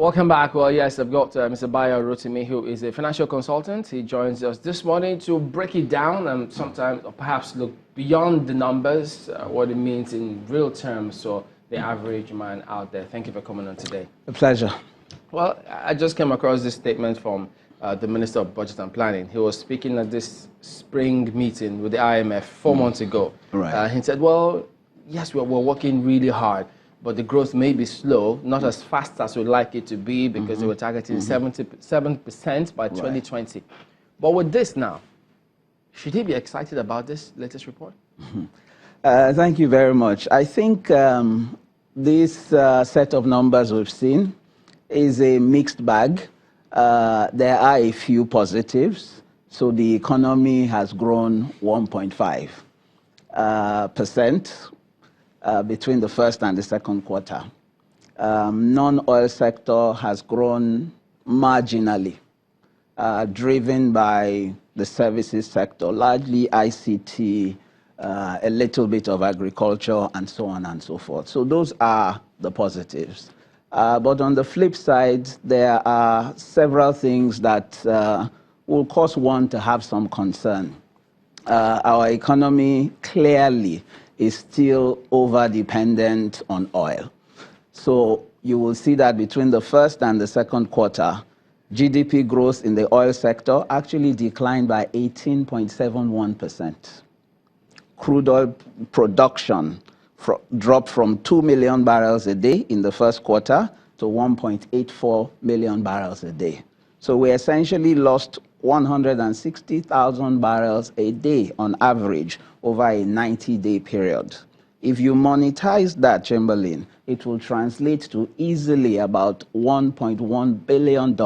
Welcome back. Well, yes, I've got Mr. Bayo Rotimi, who is a financial consultant. He joins us this morning to break it down and sometimes or perhaps look beyond the numbers, what it means in real terms for the average man out there. Thank you for coming on today. A pleasure. Well, I just came across this statement from the Minister of Budget and Planning. He was speaking at this spring meeting with the IMF 4 months ago. Right. He said, well, yes, we're working really hard, but the growth may be slow, not as fast as we'd like it to be, because they were targeting 77% by 2020. But with this now, should he be excited about this latest report? Thank you very much. I think this set of numbers we've seen is a mixed bag. There are a few positives. So the economy has grown 1.5%. Between the first and the second quarter. Non-oil sector has grown marginally, driven by the services sector, largely ICT, a little bit of agriculture, and so on and so forth. So those are the positives. But on the flip side, there are several things that will cause one to have some concern. Our economy clearly is still over-dependent on oil. So you will see that between the first and the second quarter, GDP growth in the oil sector actually declined by 18.71%. Crude oil production dropped from 2 million barrels a day in the first quarter to 1.84 million barrels a day. So we essentially lost 160,000 barrels a day on average over a 90-day period. If you monetize that, Chamberlain, it will translate to easily about $1.1 billion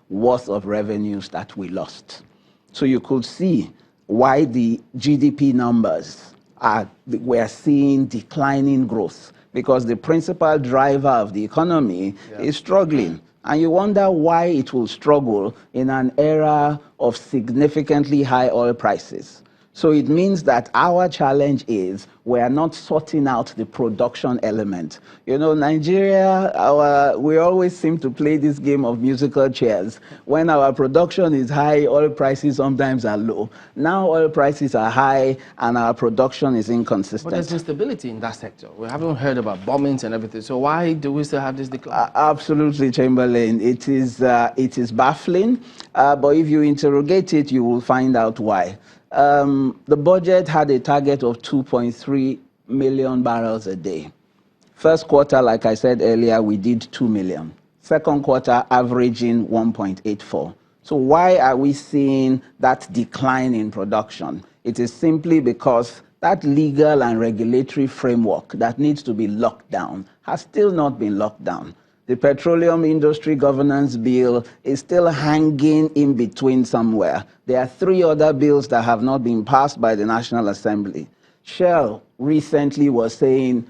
worth of revenues that we lost. So you could see why the GDP numbers we're seeing declining growth, because the principal driver of the economy is struggling. And you wonder why it will struggle in an era of significantly high oil prices. So it means that our challenge is we are not sorting out the production element. You know, Nigeria, we always seem to play this game of musical chairs. When our production is high, oil prices sometimes are low. Now oil prices are high and our production is inconsistent. But there's instability in that sector. We haven't heard about bombings and everything. So why do we still have this decline? Absolutely, Chamberlain. It is baffling. But if you interrogate it, you will find out why. The budget had a target of 2.3 million barrels a day. First quarter, like I said earlier, we did 2 million. Second quarter, averaging 1.84. So why are we seeing that decline in production? It is simply because that legal and regulatory framework that needs to be locked down has still not been locked down. The Petroleum Industry Governance Bill is still hanging in between somewhere. There are 3 other bills that have not been passed by the National Assembly. Shell recently was saying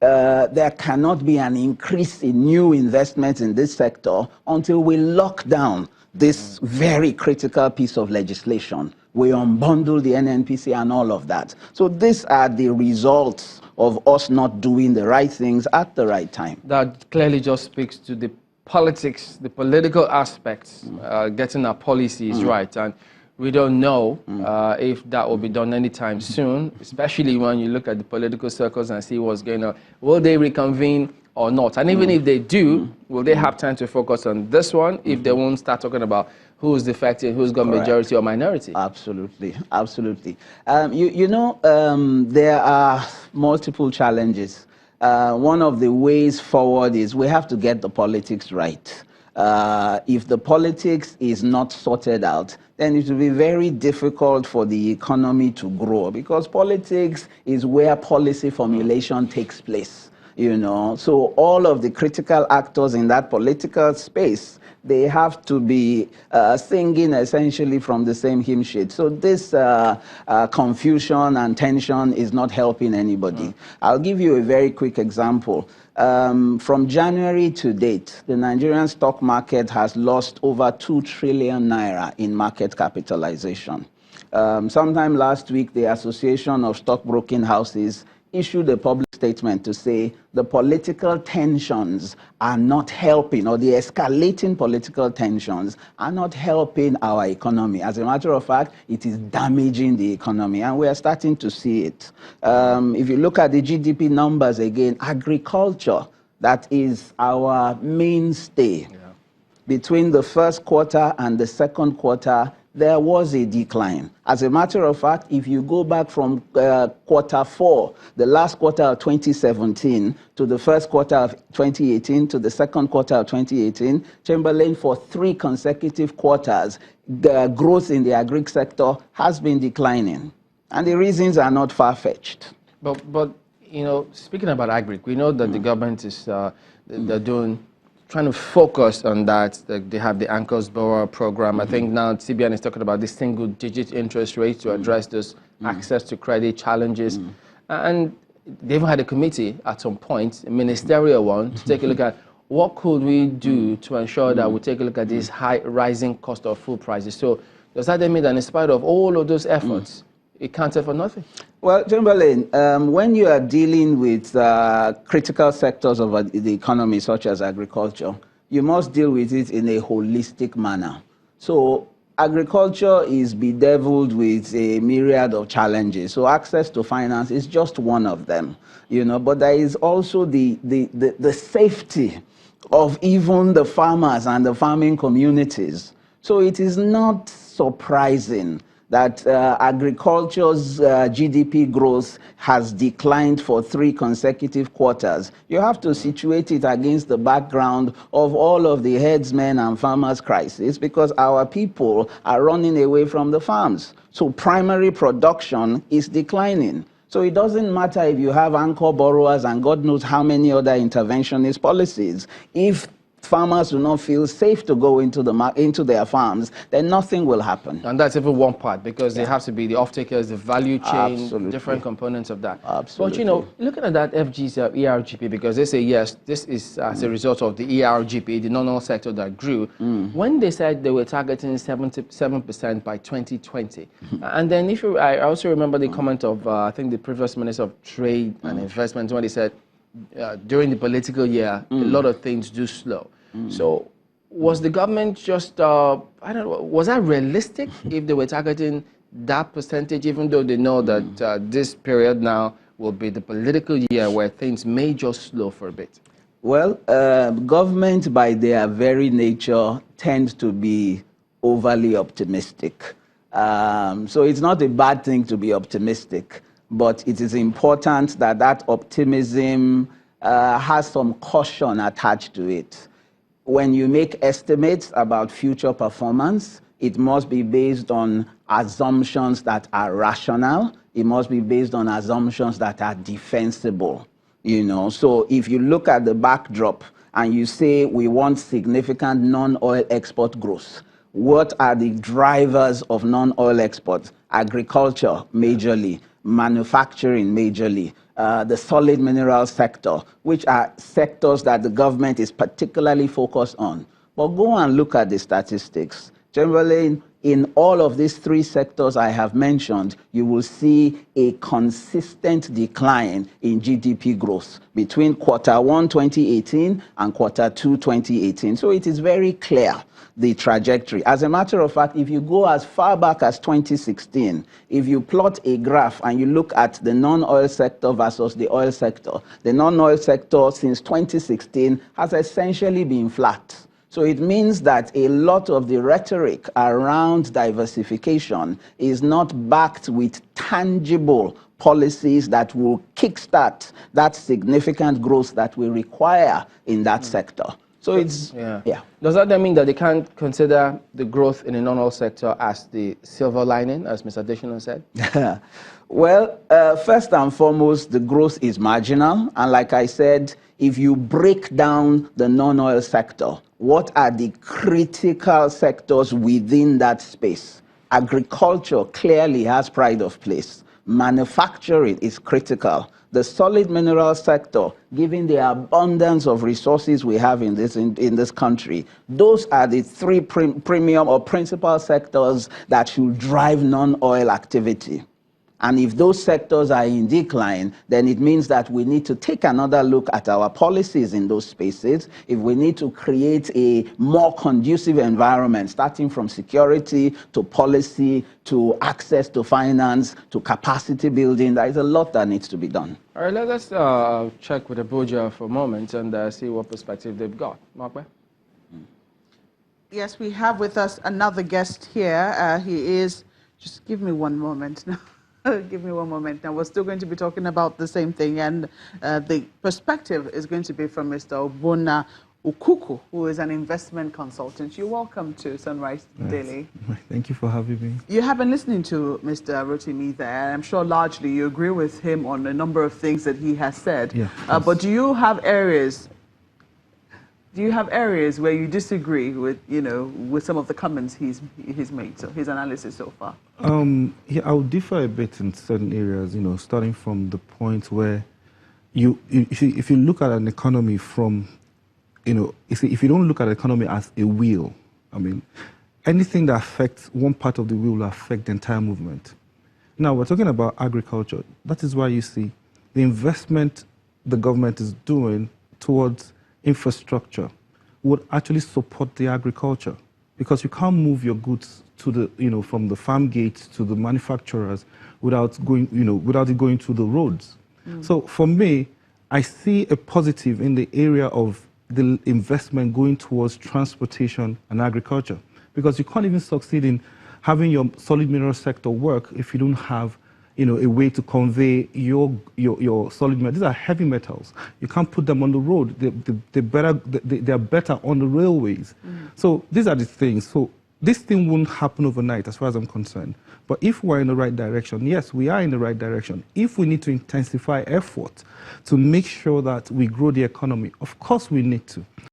there cannot be an increase in new investments in this sector until we lock down this very critical piece of legislation. We unbundle the NNPC and all of that. So these are the results of us not doing the right things at the right time. That clearly just speaks to the politics, the political aspects, getting our policies right. And we don't know if that will be done anytime soon, especially when you look at the political circles and see what's going on. Will they reconvene or not? And even if they do, will they have time to focus on this one if they won't start talking about who's defecting, who's got majority or minority? Absolutely, absolutely. There are multiple challenges. One of the ways forward is we have to get the politics right. If the politics is not sorted out, then it will be very difficult for the economy to grow, because politics is where policy formulation takes place. You know, so all of the critical actors in that political space, they have to be singing essentially from the same hymn sheet. So this confusion and tension is not helping anybody. I'll give you a very quick example. From January to date, the Nigerian stock market has lost over 2 trillion naira in market capitalization. Sometime last week, the Association of Stockbroking Houses issued a public statement to say the political tensions are not helping, or the escalating political tensions are not helping our economy. As a matter of fact, it is damaging the economy, and we are starting to see it. If you look at the GDP numbers again, agriculture, that is our mainstay. Yeah. Between the first quarter and the second quarter, there was a decline. As a matter of fact, if you go back from quarter 4, the last quarter of 2017, to the first quarter of 2018, to the second quarter of 2018, Chamberlain, for 3 consecutive quarters, the growth in the agri sector has been declining. And the reasons are not far-fetched. But you know, speaking about agri, we know that the government is they're trying to focus on that. They have the Anchors Borrower Program. I think now CBN is talking about this single-digit interest rate to address those access to credit challenges. And they even had a committee at some point, a ministerial one, to take a look at what could we do to ensure that we take a look at these high rising cost of food prices. So does that mean that in spite of all of those efforts, it counted for nothing? Well, Chamberlain, when you are dealing with critical sectors of the economy, such as agriculture, you must deal with it in a holistic manner. So agriculture is bedeviled with a myriad of challenges. So access to finance is just one of them, you know, but there is also the safety of even the farmers and the farming communities. So it is not surprising that agriculture's GDP growth has declined for 3 consecutive quarters. You have to situate it against the background of all of the headsmen and farmers' crisis, because our people are running away from the farms. So primary production is declining. So it doesn't matter if you have anchor borrowers and God knows how many other interventionist policies. If farmers do not feel safe to go into their farms, then nothing will happen. And that's even one part, because there has to be the off-takers, the value chain, Absolutely. Different components of that. Absolutely. But, you know, looking at that FG's ERGP, because they say, yes, this is as a result of the ERGP, the non-oil sector that grew, when they said they were targeting 77% by 2020. And then I also remember the comment of, I think, the previous Minister of Trade and Investment, when they said, during the political year, a lot of things do slow. So was the government just, I don't know, was that realistic if they were targeting that percentage, even though they know that this period now will be the political year where things may just slow for a bit? Well, government by their very nature tend to be overly optimistic. So it's not a bad thing to be optimistic, but it is important that that optimism has some caution attached to it. When you make estimates about future performance, it must be based on assumptions that are rational. It must be based on assumptions that are defensible. You know, so if you look at the backdrop and you say we want significant non-oil export growth, what are the drivers of non-oil exports? Agriculture, majorly. Manufacturing, majorly. The solid mineral sector, which are sectors that the government is particularly focused on. But go and look at the statistics. Chamberlain, in all of these 3 sectors I have mentioned, you will see a consistent decline in GDP growth between quarter 1, 2018 and quarter 2, 2018. So it is very clear, the trajectory. As a matter of fact, if you go as far back as 2016, if you plot a graph and you look at the non-oil sector versus the oil sector, the non-oil sector since 2016 has essentially been flat. So it means that a lot of the rhetoric around diversification is not backed with tangible policies that will kickstart that significant growth that we require in that sector. So it's, yeah. Does that then mean that they can't consider the growth in the non-oil sector as the silver lining, as Mr. Additional said? Well, first and foremost, the growth is marginal. And like I said, if you break down the non-oil sector, what are the critical sectors within that space? Agriculture clearly has pride of place. Manufacturing is critical. The solid mineral sector, given the abundance of resources we have in this country, those are the 3 premium or principal sectors that should drive non-oil activity. And if those sectors are in decline, then it means that we need to take another look at our policies in those spaces. If we need to create a more conducive environment, starting from security to policy to access to finance to capacity building, there is a lot that needs to be done. All right, let's check with Abuja for a moment and see what perspective they've got. Markwe? Yes, we have with us another guest here. He is, just give me one moment now. Give me one moment. Now, we're still going to be talking about the same thing, and the perspective is going to be from Mr. Obona Ukuku, who is an investment consultant. You're welcome to Sunrise Daily. Thank you for having me. You have been listening to Mr. Rotimi there. I'm sure largely you agree with him on a number of things that he has said. Yeah, but do you have areas where you disagree with, with some of the comments he's made, so his analysis so far? Yeah, I would differ a bit in certain areas, starting from the point where if you look at an economy from, if you don't look at the economy as a wheel, I mean, anything that affects one part of the wheel will affect the entire movement. Now, we're talking about agriculture. That is why you see the investment the government is doing towards infrastructure would actually support the agriculture, because you can't move your goods to the, from the farm gates to the manufacturers without going, without it going to the roads. So for me, I see a positive in the area of the investment going towards transportation and agriculture, because you can't even succeed in having your solid mineral sector work if you don't have a way to convey your solid metals. These are heavy metals. You can't put them on the road. They're better on the railways. So these are the things. So this thing won't happen overnight as far as I'm concerned. But if we're in the right direction, yes, we are in the right direction. If we need to intensify effort to make sure that we grow the economy, of course we need to.